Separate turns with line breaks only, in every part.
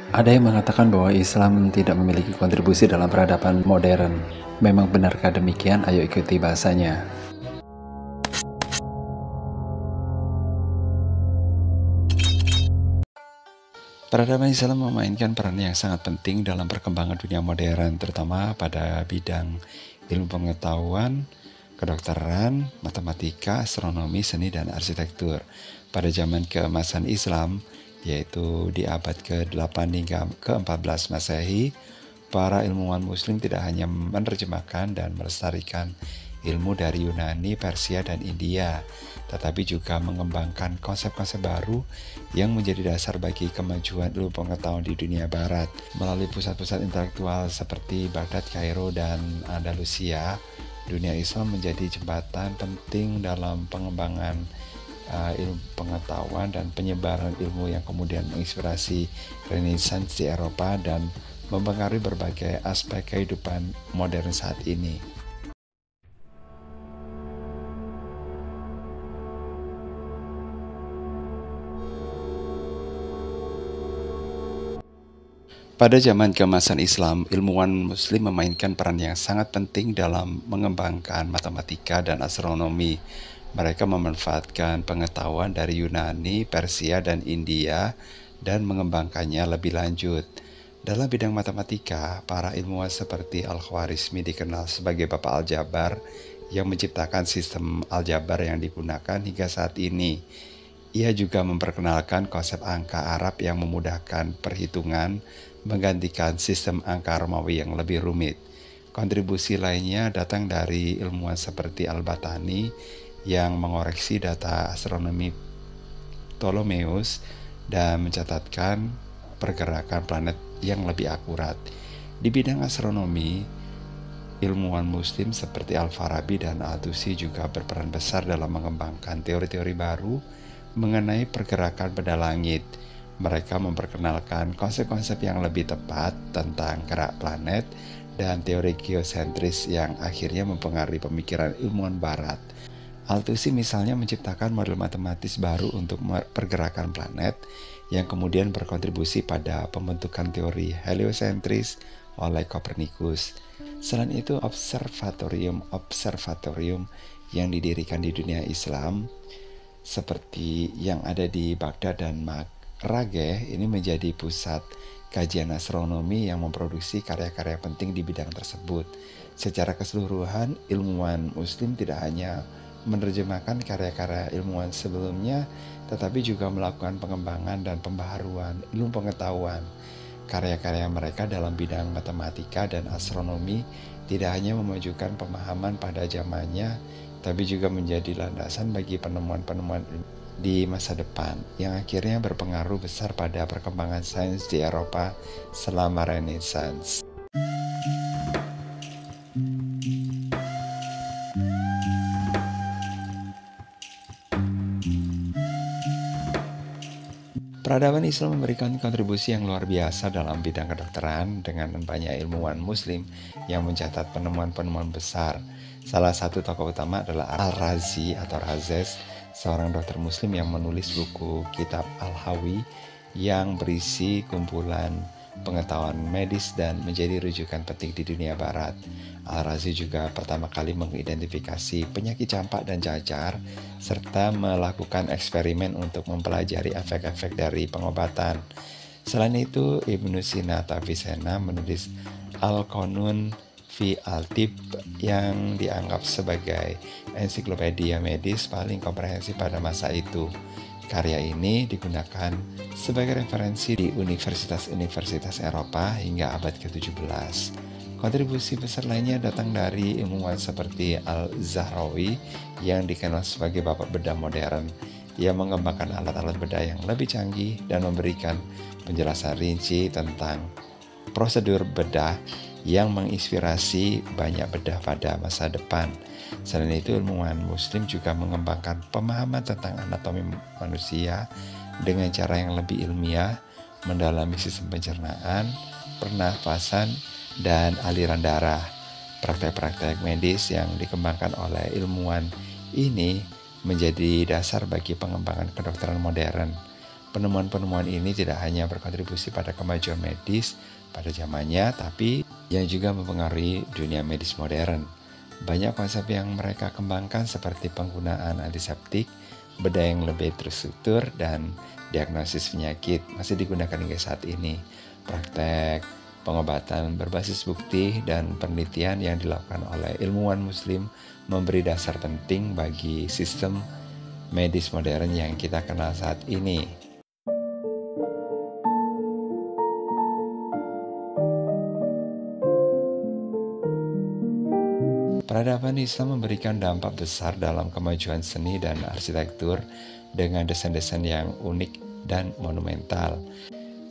Ada yang mengatakan bahwa Islam tidak memiliki kontribusi dalam peradaban modern. Memang benarkah demikian? Ayo ikuti bahasanya. Peradaban Islam memainkan peran yang sangat penting dalam perkembangan dunia modern, terutama pada bidang ilmu pengetahuan, kedokteran, matematika, astronomi, seni, dan arsitektur. Pada zaman keemasan Islam, yaitu di abad ke-8 hingga ke-14 Masehi, para ilmuwan muslim tidak hanya menerjemahkan dan melestarikan ilmu dari Yunani, Persia, dan India, tetapi juga mengembangkan konsep-konsep baru yang menjadi dasar bagi kemajuan ilmu pengetahuan di dunia barat. Melalui pusat-pusat intelektual seperti Baghdad, Kairo, dan Andalusia, dunia Islam menjadi jembatan penting dalam pengembangan ilmu pengetahuan dan penyebaran ilmu yang kemudian menginspirasi Renaissance di Eropa dan mempengaruhi berbagai aspek kehidupan modern saat ini. Pada zaman keemasan Islam, ilmuwan muslim memainkan peran yang sangat penting dalam mengembangkan matematika dan astronomi. Mereka memanfaatkan pengetahuan dari Yunani, Persia, dan India dan mengembangkannya lebih lanjut. Dalam bidang matematika, para ilmuwan seperti Al-Khwarizmi dikenal sebagai Bapak Aljabar yang menciptakan sistem aljabar yang digunakan hingga saat ini. Ia juga memperkenalkan konsep angka Arab yang memudahkan perhitungan, menggantikan sistem angka Romawi yang lebih rumit. Kontribusi lainnya datang dari ilmuwan seperti Al-Batani yang mengoreksi data astronomi Ptolemeus dan mencatatkan pergerakan planet yang lebih akurat. Di bidang astronomi, ilmuwan muslim seperti Al-Farabi dan Al-Tusi juga berperan besar dalam mengembangkan teori-teori baru mengenai pergerakan benda langit. Mereka memperkenalkan konsep-konsep yang lebih tepat tentang gerak planet dan teori geosentris yang akhirnya mempengaruhi pemikiran ilmuwan barat. Al-Tusi misalnya menciptakan model matematis baru untuk pergerakan planet yang kemudian berkontribusi pada pembentukan teori heliosentris oleh Copernicus. Selain itu, observatorium yang didirikan di dunia Islam seperti yang ada di Baghdad dan Marageh ini menjadi pusat kajian astronomi yang memproduksi karya-karya penting di bidang tersebut. Secara keseluruhan, ilmuwan muslim tidak hanya menerjemahkan karya-karya ilmuwan sebelumnya, tetapi juga melakukan pengembangan dan pembaharuan ilmu pengetahuan. Karya-karya mereka dalam bidang matematika dan astronomi tidak hanya memajukan pemahaman pada zamannya, tapi juga menjadi landasan bagi penemuan-penemuan di masa depan yang akhirnya berpengaruh besar pada perkembangan sains di Eropa selama Renaissance. Peradaban Islam memberikan kontribusi yang luar biasa dalam bidang kedokteran dengan banyak ilmuwan muslim yang mencatat penemuan-penemuan besar. Salah satu tokoh utama adalah Al-Razi atau Razes, seorang dokter muslim yang menulis buku kitab Al-Hawi yang berisi kumpulan pengetahuan medis dan menjadi rujukan penting di dunia barat. Al-Razi juga pertama kali mengidentifikasi penyakit campak dan cacar serta melakukan eksperimen untuk mempelajari efek-efek dari pengobatan. Selain itu, Ibnu Sina Tavisena menulis Al-Qanun fi Al-Tib yang dianggap sebagai ensiklopedia medis paling komprehensif pada masa itu. Karya ini digunakan sebagai referensi di universitas-universitas Eropa hingga abad ke-17. Kontribusi besar lainnya datang dari ilmuwan seperti Al-Zahrawi yang dikenal sebagai bapak bedah modern. Ia mengembangkan alat-alat bedah yang lebih canggih dan memberikan penjelasan rinci tentang prosedur bedah yang menginspirasi banyak bedah pada masa depan. Selain itu, ilmuwan muslim juga mengembangkan pemahaman tentang anatomi manusia dengan cara yang lebih ilmiah, mendalami sistem pencernaan, pernafasan, dan aliran darah. Praktek-praktek medis yang dikembangkan oleh ilmuwan ini menjadi dasar bagi pengembangan kedokteran modern. Penemuan-penemuan ini tidak hanya berkontribusi pada kemajuan medis pada zamannya, tapi yang juga mempengaruhi dunia medis modern. Banyak konsep yang mereka kembangkan seperti penggunaan antiseptik, bedah yang lebih terstruktur, dan diagnosis penyakit masih digunakan hingga saat ini. Praktek pengobatan berbasis bukti dan penelitian yang dilakukan oleh ilmuwan muslim memberi dasar penting bagi sistem medis modern yang kita kenal saat ini. Peradaban Islam memberikan dampak besar dalam kemajuan seni dan arsitektur dengan desain-desain yang unik dan monumental.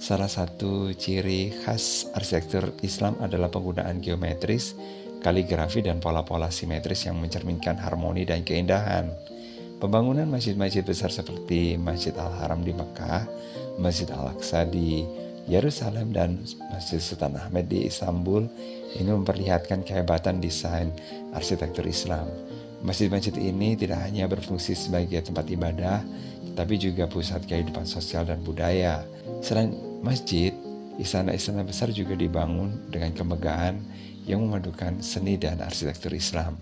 Salah satu ciri khas arsitektur Islam adalah penggunaan geometris, kaligrafi, dan pola-pola simetris yang mencerminkan harmoni dan keindahan. Pembangunan masjid-masjid besar seperti Masjid Al-Haram di Mekah, Masjid Al-Aqsa di Yerusalem, dan Masjid Sultan Ahmed di Istanbul ini memperlihatkan kehebatan desain arsitektur Islam. Masjid-masjid ini tidak hanya berfungsi sebagai tempat ibadah, tetapi juga pusat kehidupan sosial dan budaya. Selain masjid, istana-istana besar juga dibangun dengan kemegahan yang memadukan seni dan arsitektur Islam.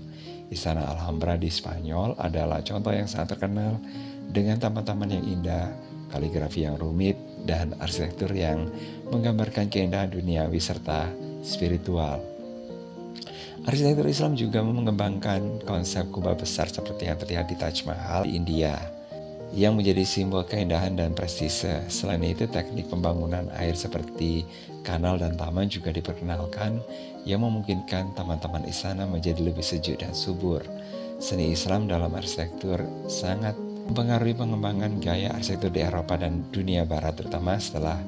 Istana Alhambra di Spanyol adalah contoh yang sangat terkenal dengan taman-taman yang indah, kaligrafi yang rumit, dan arsitektur yang menggambarkan keindahan duniawi serta spiritual. Arsitektur Islam juga mengembangkan konsep kubah besar seperti yang terlihat di Taj Mahal di India, yang menjadi simbol keindahan dan prestise. Selain itu, teknik pembangunan air seperti kanal dan taman juga diperkenalkan, yang memungkinkan taman-taman istana menjadi lebih sejuk dan subur. Seni Islam dalam arsitektur sangat mempengaruhi pengembangan gaya arsitektur di Eropa dan dunia Barat, terutama setelah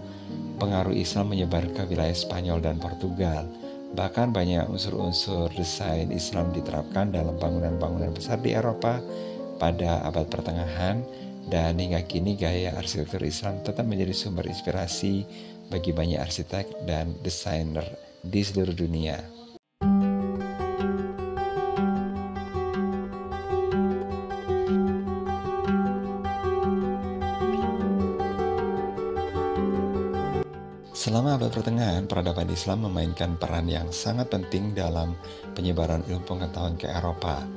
pengaruh Islam menyebar ke wilayah Spanyol dan Portugal. Bahkan banyak unsur-unsur desain Islam diterapkan dalam bangunan-bangunan besar di Eropa pada abad pertengahan, dan hingga kini gaya arsitektur Islam tetap menjadi sumber inspirasi bagi banyak arsitek dan desainer di seluruh dunia. Selama abad pertengahan, peradaban Islam memainkan peran yang sangat penting dalam penyebaran ilmu pengetahuan ke Eropa.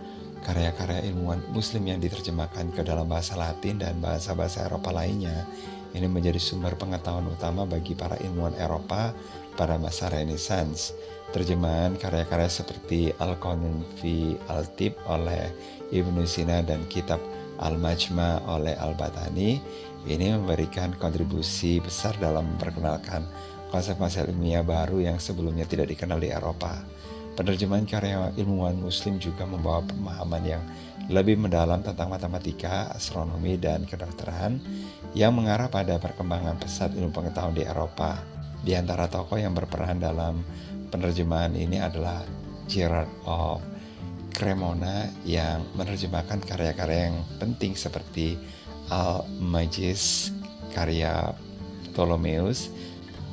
Karya-karya ilmuwan Muslim yang diterjemahkan ke dalam bahasa Latin dan bahasa-bahasa Eropa lainnya ini menjadi sumber pengetahuan utama bagi para ilmuwan Eropa pada masa Renaissance. Terjemahan karya-karya seperti Al-Qanun fi Al-Tib oleh Ibnu Sina dan kitab Al-Majma oleh Al-Batani ini memberikan kontribusi besar dalam memperkenalkan konsep-konsep ilmiah baru yang sebelumnya tidak dikenal di Eropa. Penerjemahan karya ilmuwan Muslim juga membawa pemahaman yang lebih mendalam tentang matematika, astronomi, dan kedokteran yang mengarah pada perkembangan pesat ilmu pengetahuan di Eropa. Di antara tokoh yang berperan dalam penerjemahan ini adalah Gerard of Cremona yang menerjemahkan karya-karya yang penting seperti Al-Majis karya Ptolemeus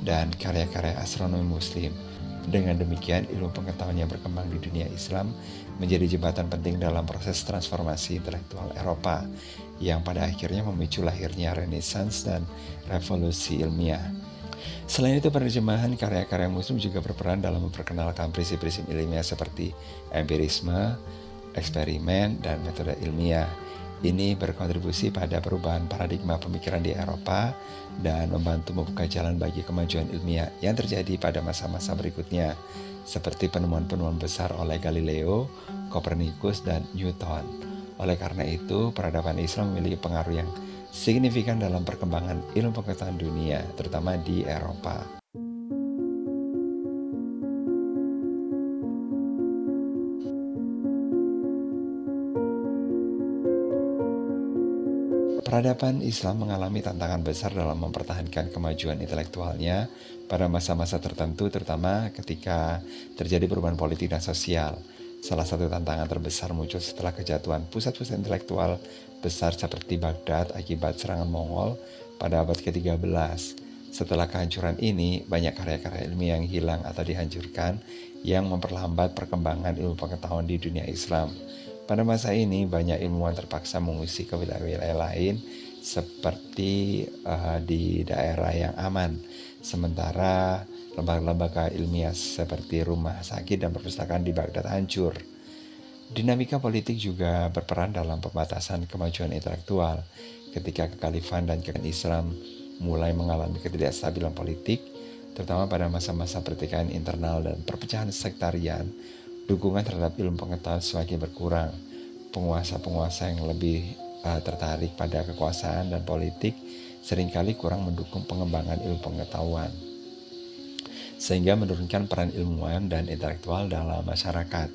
dan karya-karya astronomi Muslim. Dengan demikian, ilmu pengetahuan yang berkembang di dunia Islam menjadi jembatan penting dalam proses transformasi intelektual Eropa yang pada akhirnya memicu lahirnya Renaissance dan revolusi ilmiah. Selain itu, penerjemahan karya-karya Muslim juga berperan dalam memperkenalkan prinsip-prinsip ilmiah seperti empirisme, eksperimen, dan metode ilmiah. Ini berkontribusi pada perubahan paradigma pemikiran di Eropa dan membantu membuka jalan bagi kemajuan ilmiah yang terjadi pada masa-masa berikutnya, seperti penemuan-penemuan besar oleh Galileo, Copernicus, dan Newton. Oleh karena itu, peradaban Islam memiliki pengaruh yang signifikan dalam perkembangan ilmu pengetahuan dunia, terutama di Eropa. Peradaban Islam mengalami tantangan besar dalam mempertahankan kemajuan intelektualnya pada masa-masa tertentu, terutama ketika terjadi perubahan politik dan sosial. Salah satu tantangan terbesar muncul setelah kejatuhan pusat-pusat intelektual besar seperti Baghdad akibat serangan Mongol pada abad ke-13. Setelah kehancuran ini, banyak karya-karya ilmiah yang hilang atau dihancurkan yang memperlambat perkembangan ilmu pengetahuan di dunia Islam. Pada masa ini, banyak ilmuwan terpaksa mengungsi ke wilayah-wilayah lain seperti di daerah yang aman. Sementara lembaga-lembaga ilmiah seperti rumah sakit dan perpustakaan di Baghdad hancur. Dinamika politik juga berperan dalam pembatasan kemajuan intelektual. Ketika kekhalifan dan kekaisaran Islam mulai mengalami ketidakstabilan politik, terutama pada masa-masa pertikaian internal dan perpecahan sektarian, dukungan terhadap ilmu pengetahuan semakin berkurang. Penguasa-penguasa yang lebih tertarik pada kekuasaan dan politik seringkali kurang mendukung pengembangan ilmu pengetahuan, sehingga menurunkan peran ilmuwan dan intelektual dalam masyarakat.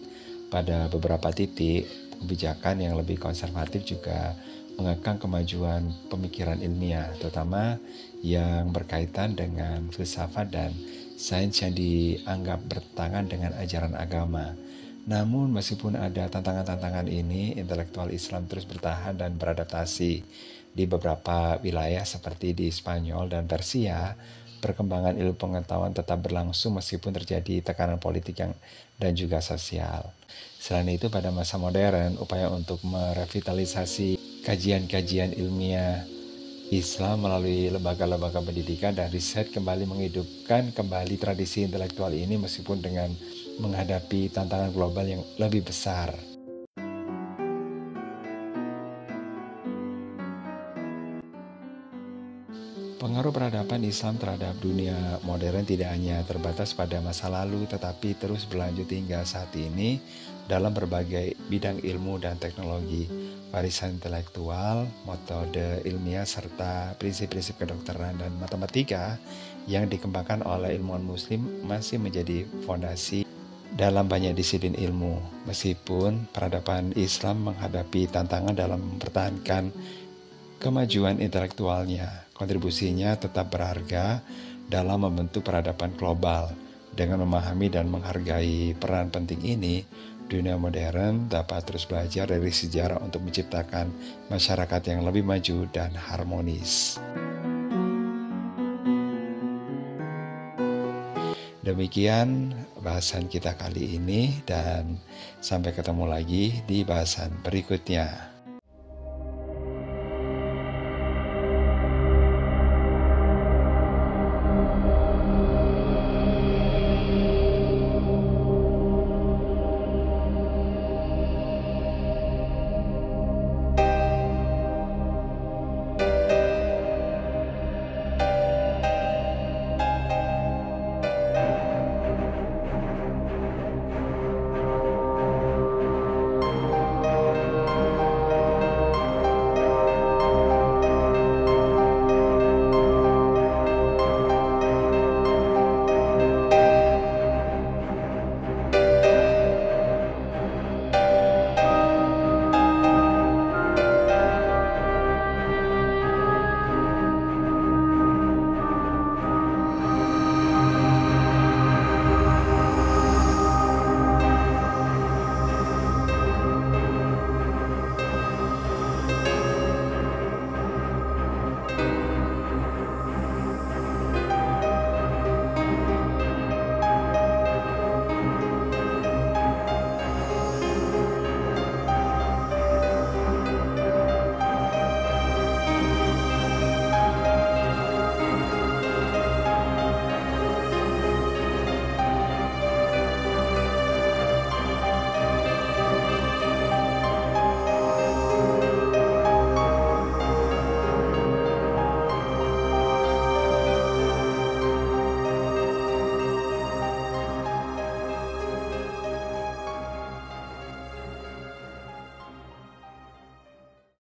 Pada beberapa titik, kebijakan yang lebih konservatif juga mengekang kemajuan pemikiran ilmiah, terutama yang berkaitan dengan filsafat dan sains yang dianggap bertentangan dengan ajaran agama. Namun meskipun ada tantangan-tantangan ini, intelektual Islam terus bertahan dan beradaptasi. Di beberapa wilayah seperti di Spanyol dan Persia, perkembangan ilmu pengetahuan tetap berlangsung meskipun terjadi tekanan politik dan juga sosial. Selain itu, pada masa modern, upaya untuk merevitalisasi kajian-kajian ilmiah Islam melalui lembaga-lembaga pendidikan dan riset kembali menghidupkan kembali tradisi intelektual ini meskipun dengan menghadapi tantangan global yang lebih besar. Pengaruh peradaban Islam terhadap dunia modern tidak hanya terbatas pada masa lalu, tetapi terus berlanjut hingga saat ini dalam berbagai bidang ilmu dan teknologi. Warisan intelektual, metode ilmiah, serta prinsip-prinsip kedokteran dan matematika yang dikembangkan oleh ilmuwan muslim masih menjadi fondasi dalam banyak disiplin ilmu. Meskipun peradaban Islam menghadapi tantangan dalam mempertahankan kemajuan intelektualnya, kontribusinya tetap berharga dalam membentuk peradaban global. Dengan memahami dan menghargai peran penting ini, dunia modern dapat terus belajar dari sejarah untuk menciptakan masyarakat yang lebih maju dan harmonis. Demikian bahasan kita kali ini, dan sampai ketemu lagi di bahasan berikutnya.